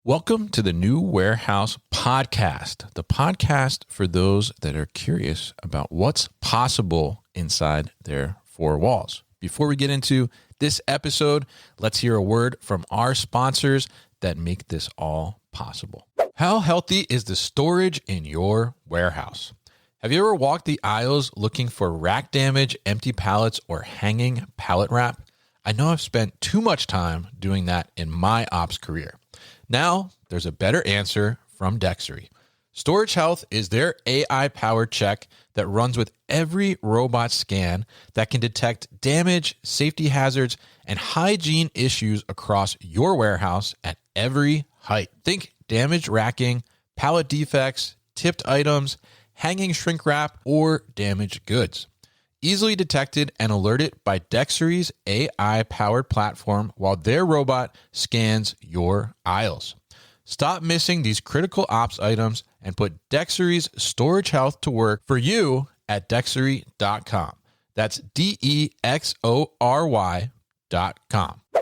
Welcome to the New Warehouse Podcast, the podcast for those that are curious about what's possible inside their four walls. Before we get into this episode, let's hear a word from our sponsors that make this all possible. How healthy is the storage in your warehouse? Have you ever walked the aisles looking for rack damage, empty pallets, or hanging pallet wrap? I know I've spent too much time doing that in my ops career. Now, there's a better answer from Dexery. Storage Health is their AI-powered check that runs with every robot scan that can detect damage, safety hazards, and hygiene issues across your warehouse at every height. Think damaged racking, pallet defects, tipped items, hanging shrink wrap, or damaged goods. Easily detected and alerted by Dexery's AI-powered platform while their robot scans your aisles. Stop missing these critical ops items and put Dexery's Storage Health to work for you at Dexery.com. That's DEXORY.com.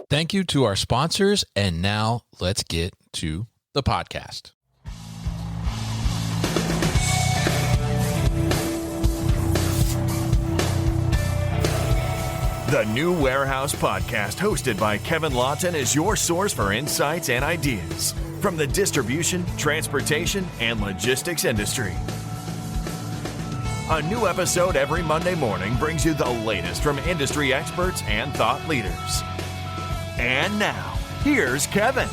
Thank you to our sponsors, and now let's get to the podcast. The New Warehouse Podcast, hosted by Kevin Lawton, is your source for insights and ideas from the distribution, transportation, and logistics industry. A new episode every Monday morning brings you the latest from industry experts and thought leaders. And now, here's Kevin.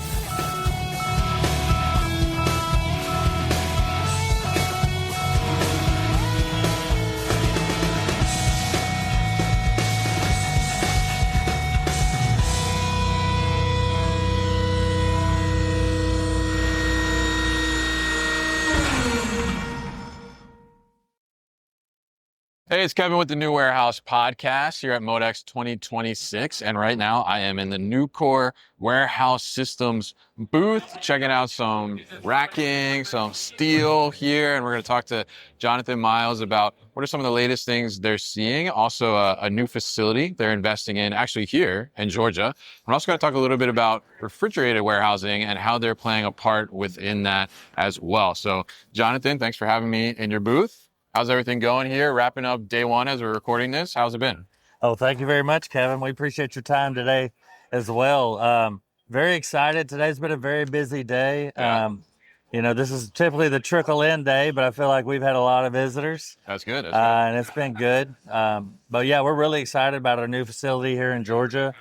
Hey, it's Kevin with the New Warehouse Podcast here at MODEX 2026. And right now I am in the Nucor Warehouse Systems booth, checking out some racking, some steel here. And we're going to talk to Jonathan Miles about what are some of the latest things they're seeing. Also a new facility they're investing in actually here in Georgia. We're also going to talk a little bit about refrigerated warehousing and how they're playing a part within that as well. So Jonathan, thanks for having me in your booth. How's everything going here? Wrapping up day one as we're recording this. How's it been? Oh, thank you very much, Kevin. We appreciate your time today as well. Very excited. Today's been a very busy day. Yeah. This is typically the trickle-in day, but I feel like we've had a lot of visitors. That's good. And it's been good. But yeah, we're really excited about our new facility here in Georgia.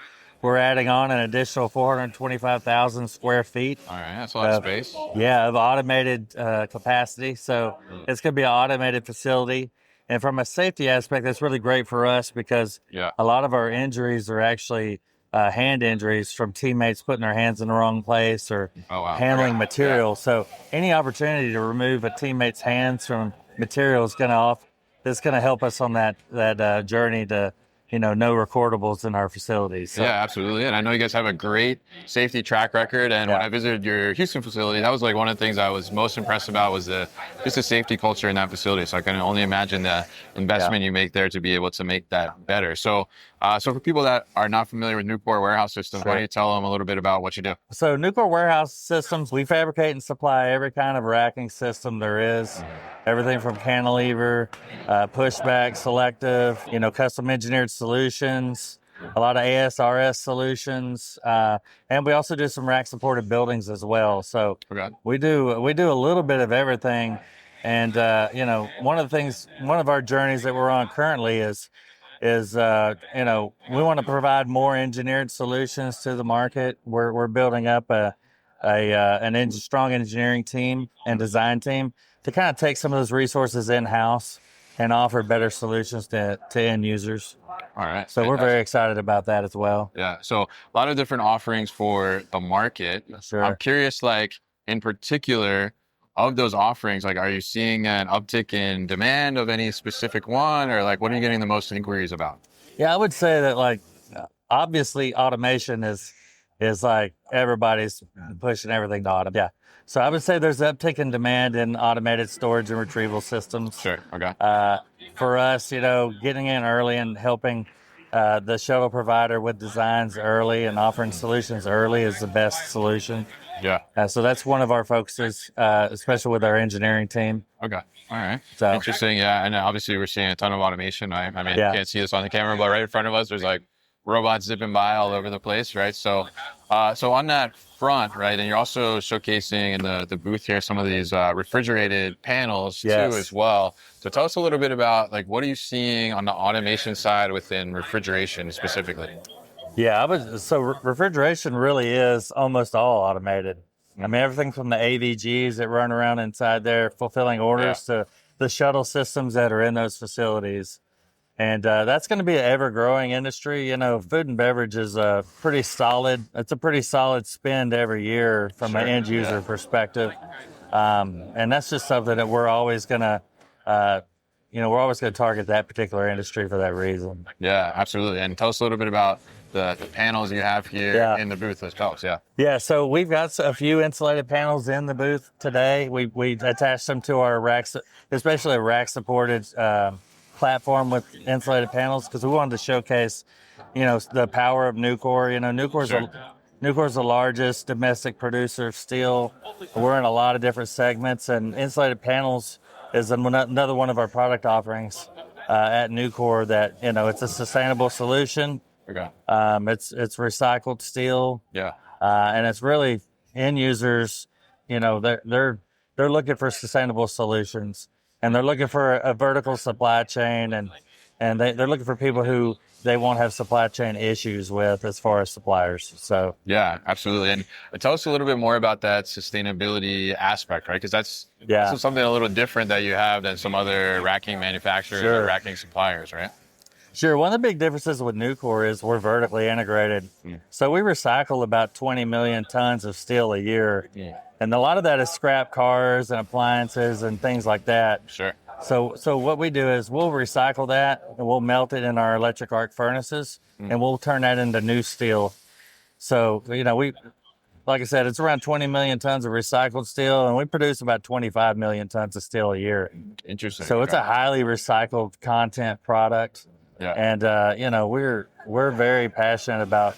We're adding on an additional 425,000 square feet. All right, that's a lot of space. Yeah, of automated capacity. So it's going to be an automated facility. And from a safety aspect, that's really great for us because a lot of our injuries are actually hand injuries from teammates putting their hands in the wrong place or handling material. Yeah. So any opportunity to remove a teammate's hands from material is going to help us on that journey to no recordables in our facilities. So. Yeah, absolutely. And I know you guys have a great safety track record. And when I visited your Houston facility, that was like one of the things I was most impressed about was just the safety culture in that facility. So I can only imagine the investment you make there to be able to make that better. So for people that are not familiar with Nucor Warehouse Systems, why don't you tell them a little bit about what you do? So Nucor Warehouse Systems, we fabricate and supply every kind of racking system there is. Everything from cantilever, pushback, selective, custom engineered solutions, a lot of ASRS solutions, and we also do some rack supported buildings as well. So we do a little bit of everything. And one of our journeys that we're on currently is we want to provide more engineered solutions to the market. We're building up a strong engineering team and design team to kind of take some of those resources in-house and offer better solutions to end users. All right. So we're very excited about that as well. Yeah. So a lot of different offerings for the market. Sure. I'm curious, in particular, of those offerings, are you seeing an uptick in demand of any specific one, or what are you getting the most inquiries about? Yeah, I would say that obviously automation is everybody's pushing everything to automate. Yeah. So I would say there's an uptick in demand in automated storage and retrieval systems. Sure. Okay. For us, getting in early and helping the shuttle provider with designs early and offering solutions early is the best solution. Yeah. So that's one of our focuses, especially with our engineering team. Okay. All right. So Interesting. Yeah. And obviously we're seeing a ton of automation. I mean, Yeah. you can't see this on the camera, but right in front of us, there's like robots zipping by all over the place, right? So, so on that front, right, and you're also showcasing in the booth here some of these refrigerated panels too Yes. as well. So tell us a little bit about like what are you seeing on the automation side within refrigeration specifically? Yeah, so refrigeration really is almost all automated. I mean, everything from the AVGs that run around inside there fulfilling orders to the shuttle systems that are in those facilities. And that's going to be an ever-growing industry. You know, food and beverage is a pretty solid spend every year from an end-user perspective. And that's just something that we're always going to, we're always going to target that particular industry for that reason. Yeah, absolutely. And tell us a little bit about the panels you have here in the booth themselves. Yeah, so we've got a few insulated panels in the booth today. We attached them to our racks, especially a rack-supported platform with insulated panels, because we wanted to showcase, the power of Nucor. Nucor's the largest domestic producer of steel. We're in a lot of different segments, and insulated panels is another one of our product offerings at Nucor that, it's a sustainable solution. Okay. It's recycled steel. Yeah. And it's really end users, they're looking for sustainable solutions, and they're looking for a vertical supply chain, and they're looking for people who they won't have supply chain issues with as far as suppliers. So yeah, absolutely. And tell us a little bit more about that sustainability aspect, right? Because that's something a little different that you have than some other racking manufacturers or racking suppliers, right? Sure. One of the big differences with Nucor is we're vertically integrated. So we recycle about 20 million tons of steel a year. And a lot of that is scrap cars and appliances and things like that. Sure. So what we do is we'll recycle that and we'll melt it in our electric arc furnaces and we'll turn that into new steel. So, like I said, it's around 20 million tons of recycled steel, and we produce about 25 million tons of steel a year. Interesting. So it's a highly recycled content product. Yeah. And, we're very passionate about,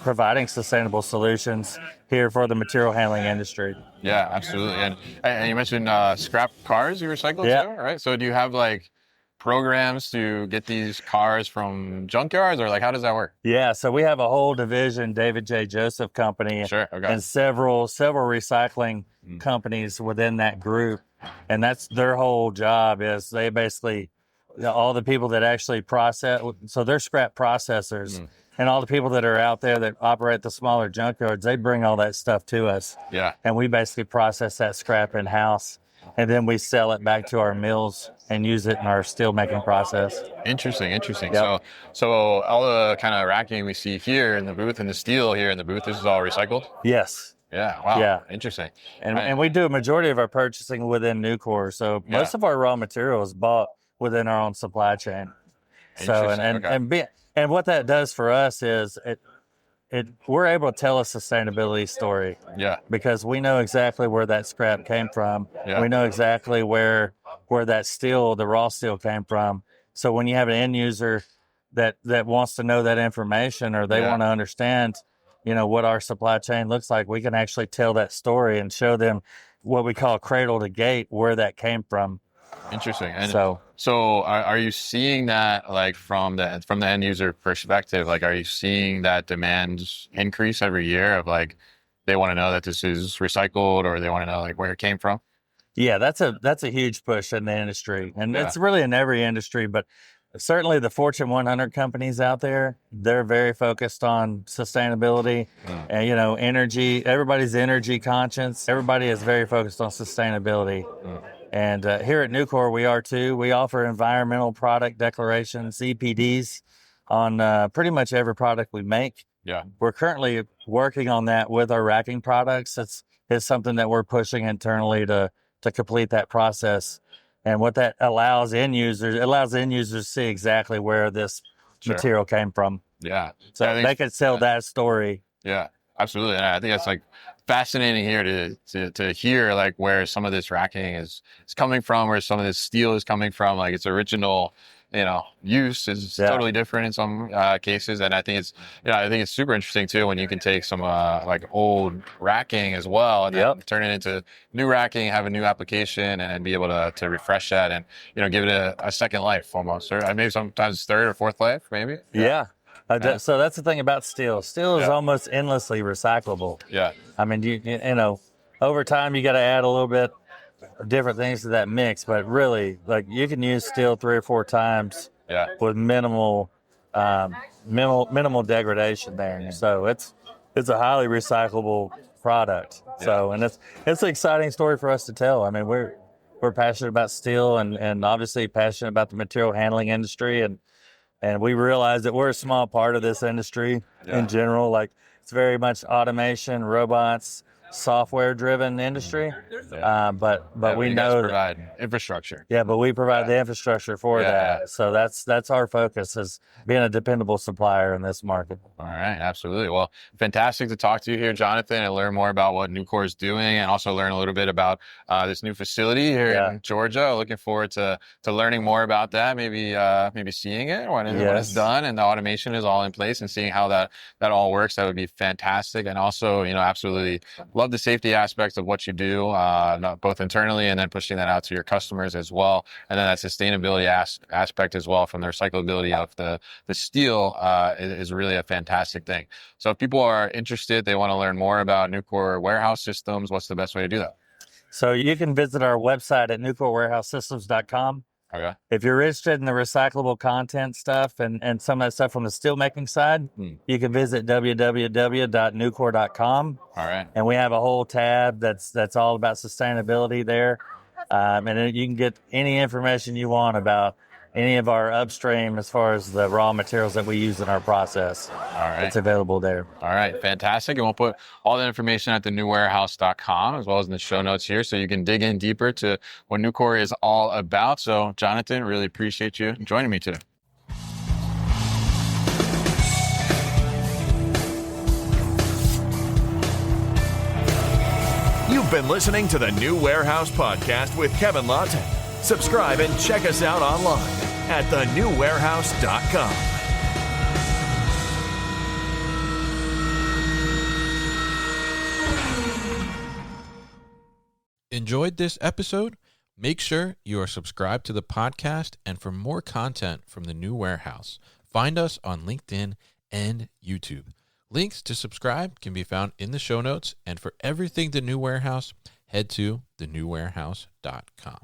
providing sustainable solutions here for the material handling industry. Yeah, absolutely. And you mentioned scrap cars you recycle too, right? So do you have like programs to get these cars from junkyards, or like how does that work? Yeah, so we have a whole division, David J. Joseph Company, and several recycling companies within that group. And that's their whole job is they basically, all the people that actually process, so they're scrap processors, and all the people that are out there that operate the smaller junkyards, they bring all that stuff to us. Yeah. And we basically process that scrap in-house, and then we sell it back to our mills and use it in our steel making process. Interesting. Yep. So all the kind of racking we see here in the booth and the steel here in the booth, this is all recycled? Yes. Yeah. Wow. Yeah. Interesting. And we do a majority of our purchasing within Nucor. So most of our raw material is bought within our own supply chain. So and what that does for us is we're able to tell a sustainability story. Yeah. Because we know exactly where that scrap came from. Yeah. We know exactly where that steel, the raw steel, came from. So when you have an end user that wants to know that information, or they want to understand, what our supply chain looks like, we can actually tell that story and show them what we call cradle to gate, where that came from. Interesting. And so are you seeing that like from the end user perspective, like are you seeing that demand increase every year of like they want to know that this is recycled, or they want to know like where it came from? Yeah, that's a huge push in the industry, and it's really in every industry, but certainly the Fortune 100 companies out there, they're very focused on sustainability and, energy. Everybody's energy conscious. Everybody is very focused on sustainability. And here at Nucor, we are too. We offer environmental product declarations, EPDs, on pretty much every product we make. Yeah. We're currently working on that with our racking products. It's something that we're pushing internally to complete that process. And what that allows end users to see exactly where this material came from. Yeah. So they can tell that story. Yeah, absolutely. And I think that's like fascinating here to hear like where some of this racking is coming from, where some of this steel is coming from, like its original, use is totally different in some cases. And I think it's super interesting too when you can take some like old racking as well and then turn it into new racking, have a new application, and be able to refresh that and give it a second life almost, or maybe sometimes third or fourth life, maybe. So that's the thing about steel. Steel is almost endlessly recyclable. Yeah. I mean, you over time you got to add a little bit of different things to that mix, but really, like you can use steel 3 or 4 times with minimal degradation there. So it's a highly recyclable product. So, and it's an exciting story for us to tell. I mean, we're passionate about steel and obviously passionate about the material handling industry, and we realize that we're a small part of this industry in general. Like it's very much automation, robots, software-driven industry. But we know provide infrastructure. Yeah, but we provide the infrastructure for that. So that's our focus, is being a dependable supplier in this market. All right, absolutely. Well, fantastic to talk to you here, Jonathan, and learn more about what Nucor is doing, and also learn a little bit about this new facility here in Georgia. Looking forward to learning more about that. Maybe seeing it when it's done and the automation is all in place, and seeing how that all works. That would be fantastic. And also, absolutely love the safety aspects of what you do, both internally and then pushing that out to your customers as well. And then that sustainability aspect as well, from the recyclability of the steel is really a fantastic thing. So if people are interested, they want to learn more about Nucor Warehouse Systems, what's the best way to do that? So you can visit our website at nucorwarehousesystems.com. Okay. If you're interested in the recyclable content stuff and some of that stuff from the steel making side, you can visit www.nucor.com. All right. And we have a whole tab that's all about sustainability there. And then you can get any information you want about any of our upstream as far as the raw materials that we use in our process. All right. It's available there. All right. Fantastic. And we'll put all the information at thenewwarehouse.com as well as in the show notes here, so you can dig in deeper to what Nucor is all about. So, Jonathan, really appreciate you joining me today. You've been listening to the New Warehouse Podcast with Kevin Lawton. Subscribe and check us out online at thenewwarehouse.com. Enjoyed this episode? Make sure you are subscribed to the podcast, and for more content from the New Warehouse, find us on LinkedIn and YouTube. Links to subscribe can be found in the show notes, and for everything The New Warehouse, head to thenewwarehouse.com.